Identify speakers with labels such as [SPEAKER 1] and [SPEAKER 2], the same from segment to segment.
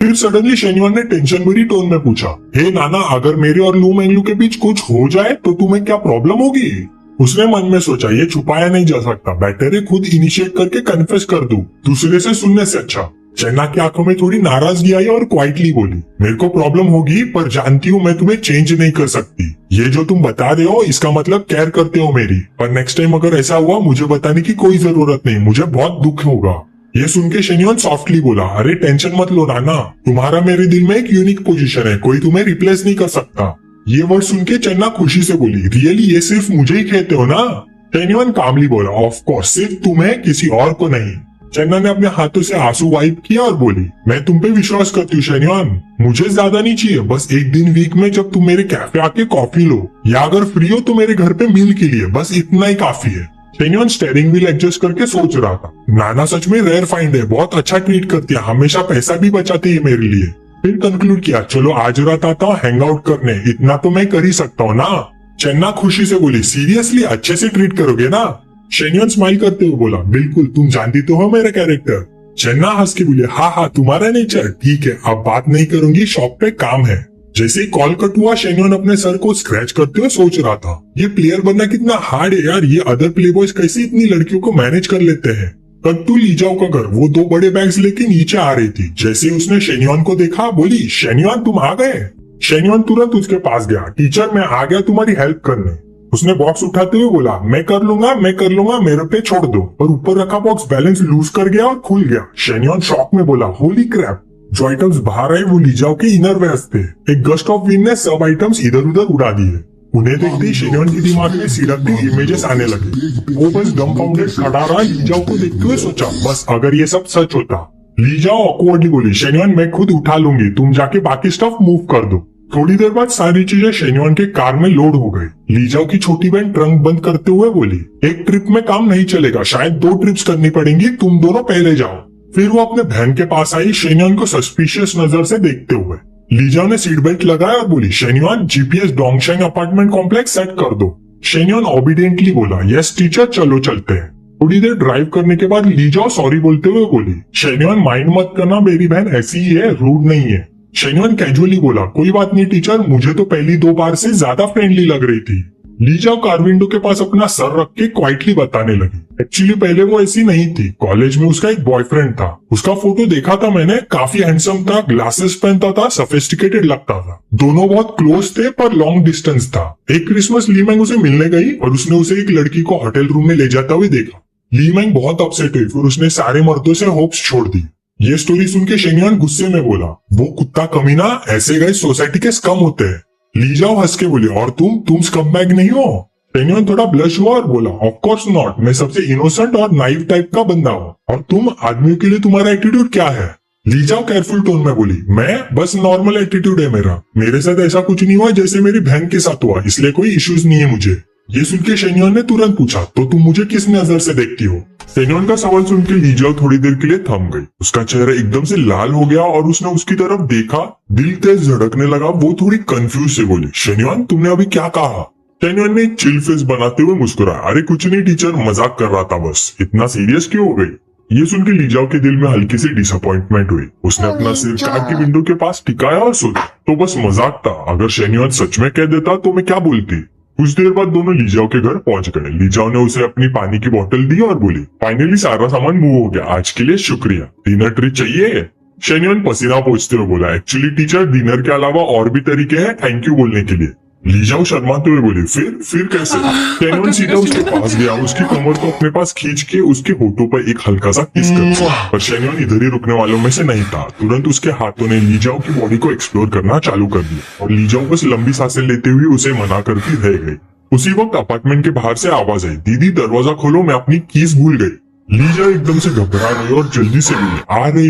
[SPEAKER 1] फिर सडनली शेन्युआन ने टेंशन भरी टोन में पूछा, हे नाना, अगर मेरे और लू मेंगलू के बीच कुछ हो जाए तो तुम्हें क्या प्रॉब्लम होगी? उसने मन में सोचा, ये छुपाया नहीं जा सकता, बेटर है खुद इनिशिएट करके कन्फेस कर दूं, दूसरे से सुनने से अच्छा। चेन्ना की आंखों में थोड़ी नाराजगी आई और क्वाइटली बोली, मेरे को प्रॉब्लम होगी, पर जानती हूँ मैं तुम्हें चेंज नहीं कर सकती। ये जो तुम बता रहे हो इसका मतलब केयर करते हो मेरी, पर नेक्स्ट टाइम अगर ऐसा हुआ मुझे बताने की कोई जरूरत नहीं, मुझे बहुत दुख होगा। ये सुन के शेन्युआन सॉफ्टली बोला, अरे टेंशन मत लो नाना, तुम्हारा मेरे दिल में एक यूनिक पोजीशन है, कोई तुम्हें रिप्लेस नहीं कर सकता। ये वर्ड सुन के चेन्ना खुशी से बोली, रियली ये सिर्फ मुझे ही कहते हो ना? शेन्युआन कामली बोला, ऑफ कोर्स, सिर्फ तुम्हें, किसी और को नहीं। चेन्ना ने अपने हाथों से आंसू वाइप किया और बोली, मैं तुम पे विश्वास करती हूँ शेन्युआन, मुझे ज्यादा नहीं चाहिए, बस एक दिन वीक में जब तुम मेरे कैफे आके कॉफी लो, या अगर फ्री हो तो मेरे घर पे मील के लिए, बस इतना ही काफी है। शेन्युआन स्टेयरिंग व्हील एडजस्ट करके सोच रहा था, नाना सच में रेयर फाइंड है, बहुत अच्छा ट्रीट करती है, हमेशा पैसा भी बचाती है मेरे लिए। फिर कंक्लूड किया, चलो आज रात आता हूँ हैंग आउट करने, इतना तो मैं कर ही सकता हूँ ना? चेन्ना खुशी से बोली, सीरियसली अच्छे से ट्रीट करोगे ना? शेन्युआन स्माइल करते हुए बोला, बिल्कुल, तुम जानती तो हो मेरा कैरेक्टर। चेन्ना हंस के बोले, हाँ तुम्हारा नेचर ठीक है, अब बात नहीं करूंगी, शॉप पे काम है। जैसे ही कॉल कट हुआ शेन्युआन अपने सर को स्क्रैच करते हुए सोच रहा था, ये प्लेयर बनना कितना हार्ड है यार, ये अदर प्ले बॉयज कैसे इतनी लड़कियों को मैनेज कर लेते हैं। कट टू लीजाओ का घर, वो 2 बड़े बैग्स लेके नीचे आ रही थी। जैसे ही उसने शेन्युआन को देखा बोली, शेन्युआन तुम आ गए? शेन्युआन तुरंत उसके पास गया, टीचर मैं आ गया तुम्हारी हेल्प करने। उसने बॉक्स उठाते हुए बोला, मैं कर लूंगा, मेरे पे छोड़ दो। पर ऊपर रखा बॉक्स बैलेंस लूज कर गया और खुल गया। शेन्युआन शॉक में बोला, होली क्रैप, जो आइटम्स बाहर आए वो लीजाओ के इनर वेयर्स थे। एक गस्ट ऑफ विंड ने सब आइटम्स इधर उधर उड़ा दिए। उन्हें देखते ही शेन्युआन के दिमाग में सिरकती इमेजेस आने लगे। वो बस डम्बफाउंडेड खड़ा रहा, लीजाओ को देखते हुए सोचा, बस अगर ये सब सच होता। लीजाओ ऑकवर्डली बोली, शेन्युआन मैं खुद उठा लूंगी, तुम जाके बाकी स्टफ मूव कर दो। थोड़ी देर बाद सारी चीजें शेन्युआन के कार में लोड हो गई। लीजाओ की छोटी बहन ट्रंक बंद करते हुए बोली, एक ट्रिप में काम नहीं चलेगा, शायद 2 ट्रिप्स करनी पड़ेंगी, तुम दोनों पहले जाओ। फिर वो अपने बहन के पास आई, शेन्युआन को सस्पिशियस नजर से देखते हुए। लीजाओ ने सीट बेल्ट लगाया और बोली, Shenyuan GPS Dongsheng apartment complex set कर दो। शेन्युआन ओबीडियंटली बोला, यस टीचर, चलो चलते हैं। थोड़ी देर ड्राइव करने के बाद लीजाओ सॉरी बोलते हुए बोली, शेन्युआन माइंड मत करना, मेरी बहन ऐसी ही है, रूड नहीं है। शेन्युआन कैजुअली बोला, कोई बात नहीं टीचर, मुझे तो पहली 2 बार से ज्यादा फ्रेंडली लग रही थी। लीजाओ कार विंडो के पास अपना सर रख के क्वाइटली बताने लगी, एक्चुअली पहले वो ऐसी नहीं थी, कॉलेज में उसका एक बॉयफ्रेंड था, उसका फोटो देखा था मैंने, काफी हैंडसम था, ग्लासेस पहनता था, सोफिस्टिकेटेड लगता था। दोनों बहुत क्लोज थे पर लॉन्ग डिस्टेंस था। एक क्रिसमस ली मैंग उसे मिलने गई और उसने उसे एक लड़की को होटल रूम में ले जाता हुए देखा। ली मैंग बहुत अपसेट हुई, फिर उसने सारे मर्दों से होप्स छोड़ दी। ये स्टोरी सुन के शेन्युआन गुस्से में बोला, वो कुत्ता कमीना, ऐसे गए सोसाइटी के स्कम होते हैं। लीजाओ हंस के बोली, और तुम स्कमबैग नहीं हो? शेन्युआन थोड़ा ब्लश हुआ और बोला, ऑफ कोर्स नॉट, मैं सबसे इनोसेंट और नाइव टाइप का बंदा हूँ। और तुम, आदमियों के लिए तुम्हारा एटीट्यूड क्या है? लीजाओ केयरफुल टोन में बोली, मैं बस नॉर्मल एटीट्यूड है मेरा, मेरे साथ ऐसा कुछ नहीं हुआ जैसे मेरी बहन के साथ हुआ, इसलिए कोई इश्यूज नहीं है मुझे। ये सुन के शेन्युआन ने तुरंत पूछा, तो तुम मुझे किस नजर से देखती हो? शेन्युआन का सवाल सुन के लीजाओ थोड़ी देर के लिए थम गई। उसका चेहरा एकदम से लाल हो गया और उसने उसकी तरफ देखा, दिल तेज धड़कने लगा। वो थोड़ी कंफ्यूज से बोली, शेन्युआन तुमने अभी क्या कहा? शेन्युआन ने एक चिल फेस बनाते हुए मुस्कुराया, अरे कुछ नहीं टीचर, मजाक कर रहा था बस, इतना सीरियस क्यों हो गई? ये सुन के लीजाओ के दिल में हल्की सी डिसअपॉइंटमेंट हुई। उसने अपना सिर कार की विंडो के पास टिकाया और सोचा, तो बस मजाक था, अगर शेन्युआन सच में कह देता तो मैं क्या बोलती। कुछ देर बाद दोनों लीजाओ के घर पहुंच गए। लीजाओ ने उसे अपनी पानी की बोतल दी और बोली, फाइनली सारा सामान मूव हो गया, आज के लिए शुक्रिया, डिनर ट्रीट चाहिए? शेन्युआन पसीना पोंछते हुए बोला, एक्चुअली टीचर डिनर के अलावा और भी तरीके हैं थैंक यू बोलने के लिए। लीजाओ शर्माते हुए बोली, फिर कैसे? शेन्युआन सीधा उसके पास गया, उसकी कमर को अपने पास खींच के उसके होठों पर एक हल्का सा किस कर दिया। पर शेन्युआन इधर ही रुकने वालों में से नहीं था। तुरंत उसके हाथों ने लीजाओ की बॉडी को एक्सप्लोर करना चालू कर दिया और लीजाओ बस लंबी सांसें लेते हुए उसे मना करती रह गई। उसी वक्त अपार्टमेंट के बाहर से आवाज आई, दीदी दरवाजा खोलो, मैं अपनी कीज भूल गई। लीजाओ एकदम से घबरा गई और जल्दी से बोली, आ रही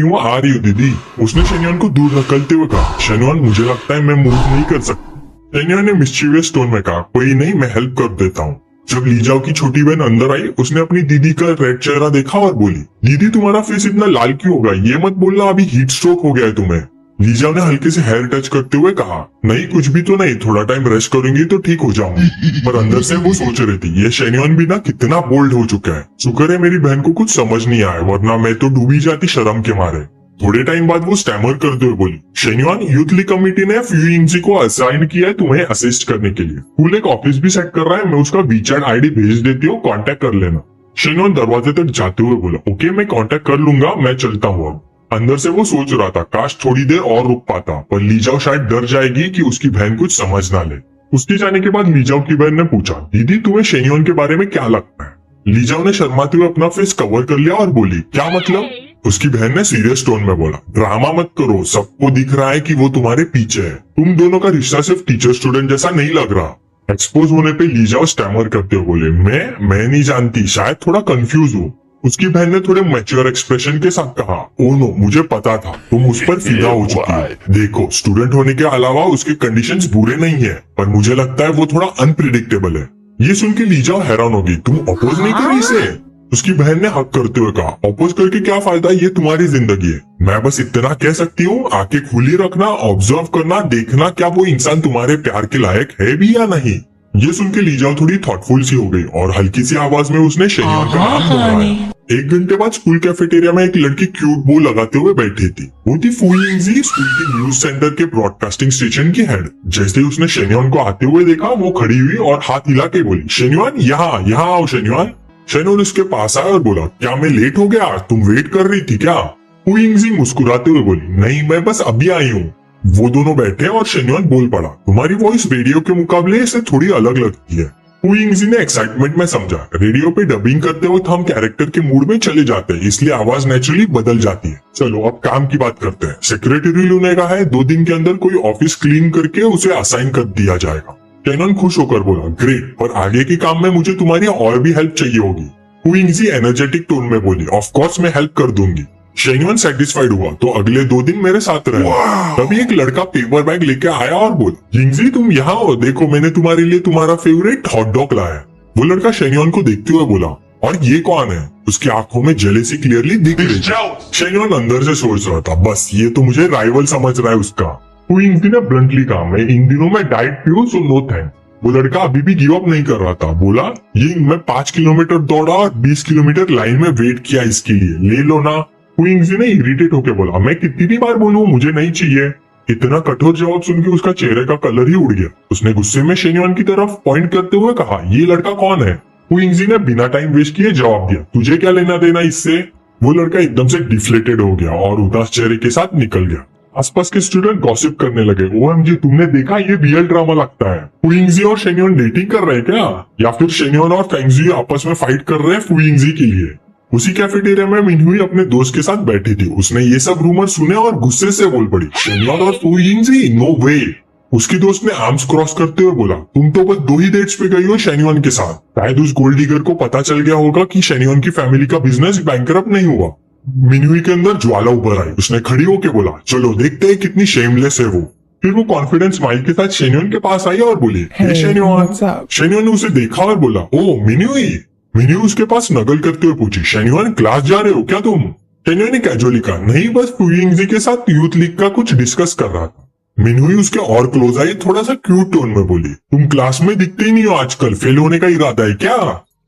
[SPEAKER 1] हूँ दीदी। उसने शेन्युआन को दूर धकेलते हुए कहा, शेन्युआन मुझे लगता है मैं मूव नहीं कर सकती। शेन्युआन ने मिस्चीवियस टोन में कहा, कोई नहीं, मैं हेल्प कर देता हूँ। जब लीजाओ की छोटी बहन अंदर आई, उसने अपनी दीदी का रेड चेहरा देखा और बोली, दीदी तुम्हारा फेस इतना लाल क्यों होगा? ये मत बोलना अभी हीट स्ट्रोक हो गया है तुम्हें। लीजाओ ने हल्के से हेयर टच करते हुए कहा, नहीं कुछ भी तो नहीं, थोड़ा टाइम रेस्ट करूंगी तो ठीक हो जाऊंगी। पर अंदर से वो सोच रही थी, ये शेन्युआन भी ना कितना बोल्ड हो चुका है। शुक्र है मेरी बहन को कुछ समझ नहीं आया, वरना मैं तो डूबी जाती शर्म के मारे। थोड़े टाइम बाद वो स्टैमर करते हुए बोली, शेन्युआन, यूथ लीग कमेटी ने फ्यूइंगजी को असाइन किया है तुम्हें असिस्ट करने के लिए। स्कूल एक ऑफिस भी सेट कर रहा है, मैं उसका वीचैट आईडी भेज देती हूँ, कांटेक्ट कर लेना। शेन्युआन दरवाजे तक जाते हुए बोला, ओके मैं कांटेक्ट कर लूंगा, मैं चलता हूँ अब। अंदर से वो सोच रहा था, काश थोड़ी देर और रुक पाता, पर लीजाओ शायद डर जाएगी कि उसकी बहन कुछ समझ ना ले। उसके जाने के बाद लीजाओ की बहन ने पूछा, दीदी तुम्हें शेन्युआन के बारे में क्या लगता है? लीजाओ ने शर्माते हुए अपना फेस कवर कर लिया और बोली, क्या मतलब? उसकी बहन ने सीरियस टोन में बोला, ड्रामा मत करो, सबको दिख रहा है कि वो तुम्हारे पीछे है। तुम दोनों का रिश्ता सिर्फ टीचर स्टूडेंट जैसा नहीं लग रहा। एक्सपोज होने पे लीजाओ स्टैमर करते हुए बोले, मैं नहीं जानती, शायद थोड़ा कंफ्यूज हूँ। उसकी बहन ने थोड़े मैच्योर एक्सप्रेशन के साथ कहा, ओ नो, मुझे पता था तुम उस पर फिदा हो चुकी हो। देखो, स्टूडेंट होने के अलावा उसके कंडीशंस बुरे नहीं है, पर मुझे लगता है वो थोड़ा अनप्रिडिक्टेबल है। ये सुन के लीजाओ हैरान होगी, तुम अपोज नहीं करी इसे? उसकी बहन ने हक करते हुए कहा, अपोज करके क्या फायदा, ये तुम्हारी जिंदगी है। मैं बस इतना कह सकती हूँ, आंखें खुली रखना, ऑब्जर्व करना, देखना क्या वो इंसान तुम्हारे प्यार के लायक है भी या नहीं। ये सुन के लीजाओ थोड़ी थॉटफुल सी हो गई और हल्की सी आवाज में उसने शेन्युआन का नाम दोहराया। 1 घंटे बाद स्कूल कैफेटेरिया में एक लड़की क्यूट बो लगाते हुए बैठी थी। वो थी फुइंगजी, स्कूल के न्यूज सेंटर के ब्रॉडकास्टिंग स्टेशन की हेड। जैसे ही उसने शेन्युआन को आते हुए देखा, वो खड़ी हुई और हाथ हिला के बोली, शेन्युआन यहाँ आओ शेन्युआन। शेन्युआन उसके पास आया और बोला, क्या मैं लेट हो गया? तुम वेट कर रही थी क्या? फुइंगजी मुस्कुराते हुए बोली, नहीं, मैं बस अभी आई हूँ। वो दोनों बैठे और शेन्युआन बोल पड़ा, तुम्हारी वॉइस रेडियो के मुकाबले इससे थोड़ी अलग लगती है। फुइंगजी ने एक्साइटमेंट में समझा, रेडियो पे डबिंग करते वक्त हम कैरेक्टर के मूड में चले जाते हैं, इसलिए आवाज नेचुरली बदल जाती है। चलो अब काम की बात करते हैं। सेक्रेटरी लू ने कहा है 2 दिन के अंदर कोई ऑफिस क्लीन करके उसे असाइन कर दिया जाएगा। शेन्युआन खुश होकर बोला, ग्रेट, पर आगे के काम में मुझे तुम्हारी और भी हेल्प चाहिए होगी। फुइंगजी एनर्जेटिक टोन में बोली, ऑफ कोर्स मैं हेल्प कर दूंगी। शेन्युआन सेटिस्फाइड हुआ तो अगले 2 दिन मेरे साथ रहे। तभी एक लड़का पेपर बैग लेके आया और बोला, जिंगजी तुम यहाँ हो, देखो मैंने तुम्हारे लिए तुम्हारा फेवरेट हॉट डॉग लाया है। वो लड़का शेन्युआन को देखते हुए बोला, और ये कौन है? उसकी आंखों में जेलेसी क्लियरली दिख रही थी। शेन्युआन अंदर से सोच रहा था, बस ये तो मुझे राइवल समझ रहा है उसका। फुइंगजी ने ब्लंटली कहा, मैं इन दिनों में डाइट पीऊं सो नो थैंक। वो लड़का अभी भी गिव अप नहीं कर रहा था। बोला, ये मैं 5 किलोमीटर दौड़ा और 20 किलोमीटर लाइन में वेट किया इसके लिए, ले लो ना। फुइंगजी ने इरिटेट होकर बोला, मैं कितनी बार बोलूं मुझे नहीं चाहिए। इतना कठोर जवाब सुन के उसका चेहरे का कलर ही उड़ गया। उसने गुस्से में शेन्युआन की तरफ पॉइंट करते हुए कहा, ये लड़का कौन है? फुइंगजी ने बिना टाइम वेस्ट किए जवाब दिया, तुझे क्या लेना देना इससे? वो लड़का एकदम से डिफ्लेटेड हो गया और उदास चेहरे के साथ निकल गया। आसपास के स्टूडेंट गॉसिप करने लगे, ओएमजी तुमने देखा, ये रियल ड्रामा लगता है। फुइंगजी और शेन्युआन डेटिंग कर रहे हैं क्या? या फिर शेन्युआन और फेंगजी आपस में फाइट कर रहे हैं फुइंगजी के लिए? उसी कैफेटेरिया में मिनहुई अपने दोस्त के साथ बैठी थी। उसने ये सब रूमर सुने और गुस्से से बोल पड़ी, शेन्युआन और फुइंगजी, नो वे। उसकी दोस्त ने आर्म्स क्रॉस करते हुए बोला, तुम तो बस 2 ही डेट्स पे गई हो शेन्युआन के साथ। शायद उस गोल्ड डिगर को पता चल गया होगा कि शेन्युआन की फैमिली का बिजनेस बैंकरप्ट नहीं हुआ। मिनहुई के अंदर ज्वाला उभर आई। उसने खड़ी होकर बोला, चलो देखते हैं कितनी शेमलेस है वो। फिर वो कॉन्फिडेंस स्माइल के साथ शेन्युआन के पास आई और बोली, हे शेन्युआन। शेन्युआन ने उसे देखा और बोला, ओ मिनहुई। मिनहुई उसके पास नकल करते हुए पूछी, शेन्युआन क्लास जा रहे हो क्या तुम? शेन्युआन ने कैजुअली कहा, नहीं बस फुइंगजी के साथ यूथ लीग का कुछ डिस्कस कर रहा था। मिनहुई उसके और क्लोज आई, थोड़ा सा क्यूट टोन में बोली, तुम क्लास में दिखते ही नहीं हो आजकल, फेल होने का इरादा है क्या?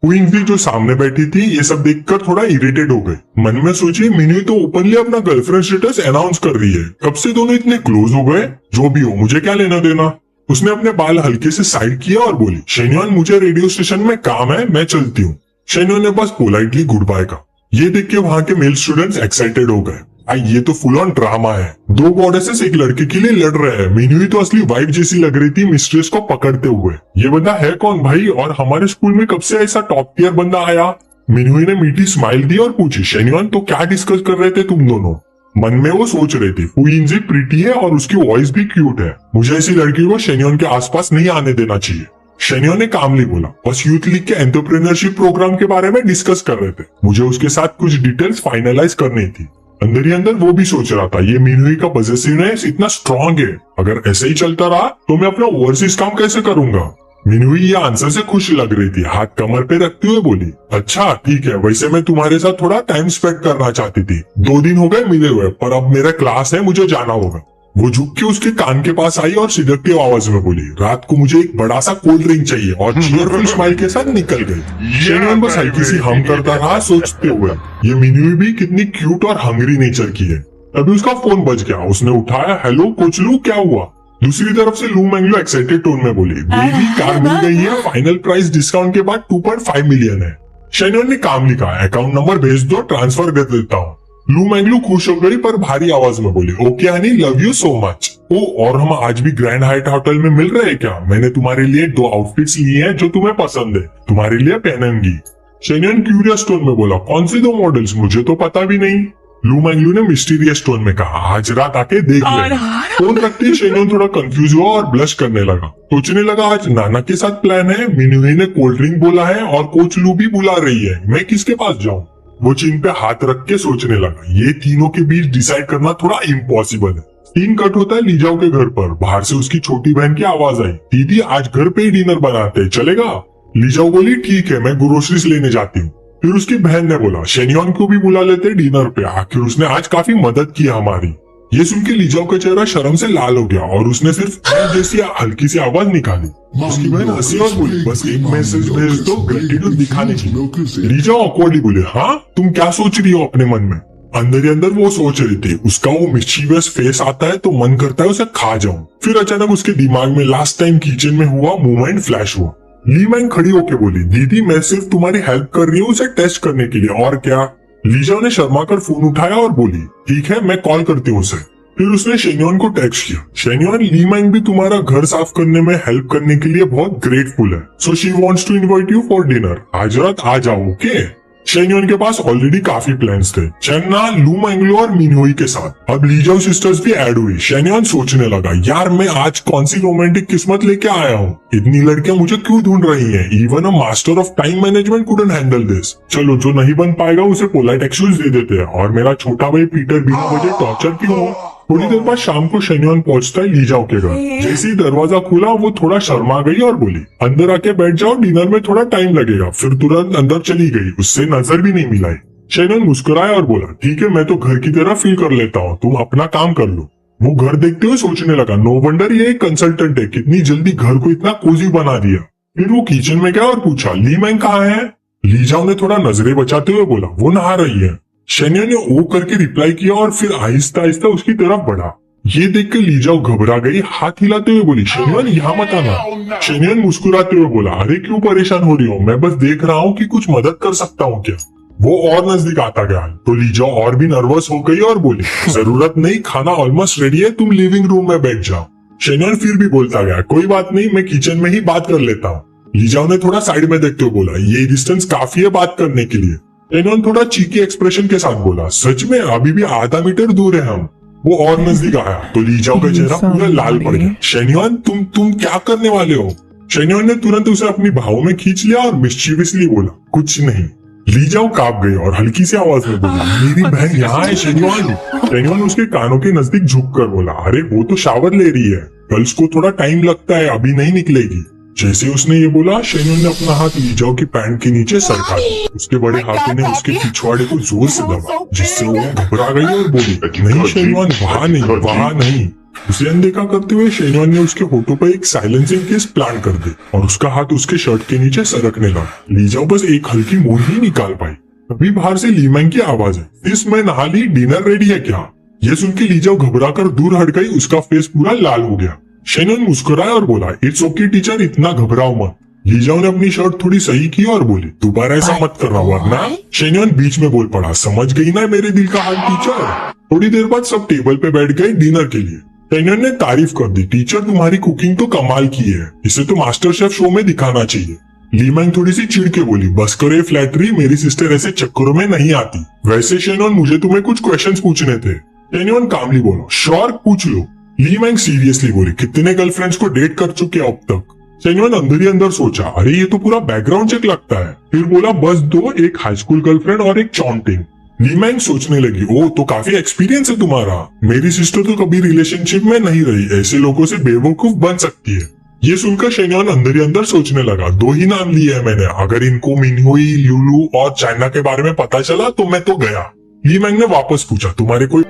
[SPEAKER 1] फुइंगजी जो सामने बैठी थी ये सब देखकर थोड़ा इरिटेट हो गई। मन में सोची, मिनहुई तो ओपनली अपना गर्लफ्रेंड स्टेटस अनाउंस कर रही है, कब से दोनों इतने क्लोज हो गए? जो भी हो, मुझे क्या लेना देना। उसने अपने बाल हल्के से साइड किया और बोली, शेन्युआन मुझे रेडियो स्टेशन में काम है, मैं चलती हूँ। शेन्युआन ने बस पोलाइटली गुड बाय कहा। ये देख के वहां के मेल स्टूडेंट्स एक्साइटेड हो गए। ये तो फुल ऑन ड्रामा है, 2 गॉडेसेस एक लड़के के लिए लड़ रहे हैं। मिनहुई तो असली वाइफ जैसी लग रही थी मिस्ट्रेस को पकड़ते हुए। ये बंदा है कौन भाई, और हमारे स्कूल में कब से ऐसा टॉप टियर बंदा आया? मिनहुई ने मीठी स्माइल दी और पूछी, शेन्युआन तो क्या डिस्कस कर रहे थे तुम दोनों? मन में वो सोच रहे थे, फुइंगजी प्रीटी है और उसकी वॉइस भी क्यूट है, मुझे ऐसी लड़की को शेन्युआन के आसपास नहीं आने देना चाहिए। शेन्युआन ने कामली बोला, बस यूथ लीग के एंटरप्रेन्योरशिप प्रोग्राम के बारे में डिस्कस कर रहे थे, मुझे उसके साथ कुछ डिटेल्स फाइनलाइज करनी थी। अंदर ही अंदर वो भी सोच रहा था, ये मिनहुई का पॉजिटिवनेस इतना स्ट्रांग है, अगर ऐसे ही चलता रहा तो मैं अपना ओवरसीज काम कैसे करूंगा? मिनहुई ये आंसर से खुश लग रही थी, हाथ कमर पे रखते हुए बोली, अच्छा ठीक है, वैसे मैं तुम्हारे साथ थोड़ा टाइम स्पेंड करना चाहती थी, 2 दिन हो गए मिले हुए, पर अब मेरा क्लास है, मुझे जाना होगा। वो झुक के उसके कान के पास आई और सिदकती आवाज में बोली, रात को मुझे एक बड़ा सा कोल्ड ड्रिंक चाहिए, और चीयरफुल स्माइल के साथ निकल गई। शेन्युआन बस हल्की सी हम करता रहा, सोचते हुए ये मिनहुई भी कितनी क्यूट और हंग्री नेचर की है। तभी उसका फोन बज गया। उसने उठाया, हेलो कोच लू, क्या हुआ? दूसरी तरफ से लू मैंगलो एक्साइटेड टोन में बोली, बेबी कार मिल गई है, फाइनल प्राइस डिस्काउंट के बाद 2.5 मिलियन है। शेन्योन ने काम लिखा, अकाउंट नंबर भेज दो, ट्रांसफर कर देता हूँ। लू मैंगलो खुश हो गई पर भारी आवाज में बोली, okay honey, love you so much. Oh, और हम आज भी ग्रैंड हाइट होटल में मिल रहे हैं क्या? मैंने तुम्हारे लिए 2 आउटफिट्स लिए हैं जो तुम्हें पसंद है, तुम्हारे लिए पहनूंगी। शेन्योन क्यूरियस टोन में बोला, कौन से 2 मॉडल्स? मुझे तो पता भी नहीं। लू मैंगलो ने मिस्टीरियस टोन में कहा, आज रात आके देख ले। फोन रखते ही शेन्योन थोड़ा कंफ्यूज हुआ और ब्लश करने लगा। सोचने लगा, आज नाना के साथ प्लान है, मिनुई ने कोल्ड ड्रिंक बोला है और कोच लू भी बुला रही है, मैं किसके पास जाऊं? वो चिन पे हाथ रख के सोचने लगा, ये तीनों के बीच डिसाइड करना थोड़ा इम्पॉसिबल है। सीन कट होता है लीजाओ के घर पर। बाहर से उसकी छोटी बहन की आवाज आई, दीदी आज घर पे ही डिनर बनाते हैं, चलेगा? लीजाओ बोली, ठीक है, मैं ग्रोसरीज लेने जाती हूँ। फिर उसकी बहन ने बोला, शेन्योन को भी बुला लेते डिनर पे, आखिर उसने आज काफी मदद की हमारी। ये सुन के लीजाओ का चेहरा शर्म से लाल हो गया और उसने सिर्फ जैसी हल्की सी आवाज निकाली। उसकी बहन हंसी और बोली, बस एक मैसेज भेज दो ग्रेटिट्यूड दिखाने की। लीजाओ ऑकवर्डली बोले, हाँ तुम क्या सोच रही हो अपने मन में? अंदर ही अंदर वो सोच रही थी, उसका वो मिस्चीवियस फेस आता है तो मन करता है उसे खा जाऊं। फिर अचानक उसके दिमाग में लास्ट टाइम किचन में हुआ मूवमेंट फ्लैश हुआ। ली मैंग खड़ी होके बोली, दीदी मैं सिर्फ तुम्हारी हेल्प कर रही हूँ उसे टेस्ट करने के लिए, और क्या? लीजाओ ने शर्मा कर फोन उठाया और बोली, ठीक है मैं कॉल करती हूँ उसे। फिर उसने शेन्योन को टेक्स्ट किया, शेन्योन ली मैंग भी तुम्हारा घर साफ करने में हेल्प करने के लिए बहुत ग्रेटफुल है, so she wants to invite you for dinner, आज रात आ जाओ, ओके? शेन्योन के पास ऑलरेडी काफी प्लान्स थे, चन्ना, लू मैंगलो और मिनोई के साथ। अब लीजाओ सिस्टर्स भी ऐड हुई। शेन्योन सोचने लगा, यार मैं आज कौन सी रोमांटिक किस्मत लेके आया हूँ, इतनी लड़कियां मुझे क्यों ढूंढ रही हैं? Even a master of time management couldn't handle this. चलो जो नहीं बन पाएगा उसे पोलाइट एक्सक्यूज दे देते हैं, और मेरा छोटा भाई पीटर बिना वजह टॉर्चर क्यों हो? थोड़ी देर बाद शाम को शेन्योन पहुंचता है लीजाओ के घर। जैसे ही दरवाजा खुला वो थोड़ा शर्मा गई और बोली, अंदर आके बैठ जाओ, डिनर में थोड़ा टाइम लगेगा। फिर तुरंत अंदर चली गई, उससे नजर भी नहीं मिलाई। शेन्योन मुस्कुराया और बोला, ठीक है मैं तो घर की तरह फील कर लेता हूँ, तुम अपना काम कर लो। वो घर देखते हुए सोचने लगा, नो वंडर ये एक कंसल्टेंट है, कितनी जल्दी घर को इतना कोजी बना दिया। फिर वो किचन में गया और पूछा, ली मैंग कहाँ है? लीजाओ ने थोड़ा नजरें बचाते हुए बोला, वो नहा रही है। शेन्योन ने ओ करके रिप्लाई किया और फिर आहिस्ता आहिस्ता उसकी तरफ बढ़ा। ये देख कर लीजाओ घबरा गई, हाथ हिलाते हुए बोली, शेन्योन यहाँ मत आना। शेन्योन मुस्कुराते हुए बोला, अरे क्यों परेशान हो रही हो, मैं बस देख रहा हूँ कि कुछ मदद कर सकता हूँ क्या? वो और नजदीक आता गया तो लीजाओ और भी नर्वस हो गई और बोली, जरूरत नहीं, खाना ऑलमोस्ट रेडी है, तुम लिविंग रूम में बैठ जाओ। शेन्योन फिर भी बोलता गया, कोई बात नहीं, मैं किचन में ही बात कर लेता हूँ। लीजाओ ने थोड़ा साइड में देखते हुए बोला, ये डिस्टेंस काफी है बात करने के लिए। शेन्योन थोड़ा चीकी एक्सप्रेशन के साथ बोला, सच में अभी भी आधा मीटर दूर है हम। वो और नजदीक आया तो लीजाओ का चेहरा पूरा लाल पड़ गया। शेन्योन तुम क्या करने वाले हो? शेन्योन ने तुरंत उसे अपनी बाहों में खींच लिया और मिस्चीवियसली बोला, कुछ नहीं। लीजाओ कांप गई और हल्की सी आवाज में बोली, मेरी बहन यहाँ है शेन्योन। शेन्योन उसके कानों के नजदीक झुक कर बोला, अरे वो तो शावर ले रही है, गर्ल्स को थोड़ा टाइम लगता है, अभी नहीं निकलेगी। जैसे उसने ये बोला, शेन्योन ने अपना हाथ लीजाओ की पैंट के नीचे सरका दिया। उसके बड़े हाथों ने उसके पिछवाड़े को जोर से दबा, जिससे वो घबरा गई और बोली, नहीं शेन्योन, वहाँ नहीं, वहाँ नहीं। उसे अनदेखा करते हुए शेन्योन ने उसके होठों पर एक साइलेंसिंग किस प्लान कर दी और उसका हाथ उसके शर्ट के नीचे सरकने लगा। लीजाओ बस एक हल्की मोन ही निकाल पाई। तभी बाहर से ली मैंग की आवाज है, इस मैं नहा ली, डिनर रेडी है क्या? ये सुन के लीजाओ घबरा कर दूर हट गई, उसका फेस पूरा लाल हो गया। शेन्योन मुस्कुराया और बोला, इट्स ओके टीचर, इतना घबराओ मत। लीजाओ ने अपनी शर्ट थोड़ी सही की और बोली, दोबारा ऐसा मत करना वरना। शेन्योन बीच में बोल पड़ा, समझ गई ना मेरे दिल का हाल टीचर। थोड़ी देर बाद सब टेबल पे बैठ गए डिनर के लिए। शेन्योन ने तारीफ कर दी, टीचर तुम्हारी कुकिंग तो कमाल की है, इसे तो मास्टर शेफ शो में दिखाना चाहिए। ली मैंग थोड़ी सी चिढ़ के बोली, बस करो ये फ्लैटरी, मेरी सिस्टर ऐसे चक्करों में नहीं आती। वैसे शेन्योन मुझे तुम्हें कुछ क्वेश्चंस पूछने थे। शेन्योन कामली बोलो, श्योर पूछ लो। ली मैंग सीरियसली बोली, कितने गर्लफ्रेंड्स को डेट कर चुके अब तक? शेन्योन अंदर ही अंदर सोचा, अरे ये तो पूरा बैकग्राउंड चेक लगता है। फिर बोला, बस 2, एक हाई स्कूल गर्लफ्रेंड और एक चॉन्टिंग। ली मैंग सोचने लगी, ओ तो काफी एक्सपीरियंस है तुम्हारा। मेरी सिस्टर तो कभी रिलेशनशिप में नहीं रही, ऐसे लोगों से बेवकूफ बन सकती है। ये सुनकर शेन्योन अंदर ही अंदर सोचने लगा, 2 ही नाम लिए है मैंने, अगर इनको मिनहुई, लुलू और चाइना के बारे में पता चला तो मैं तो गया। ली मैंग ने वापस पूछा, तुम्हारे कोई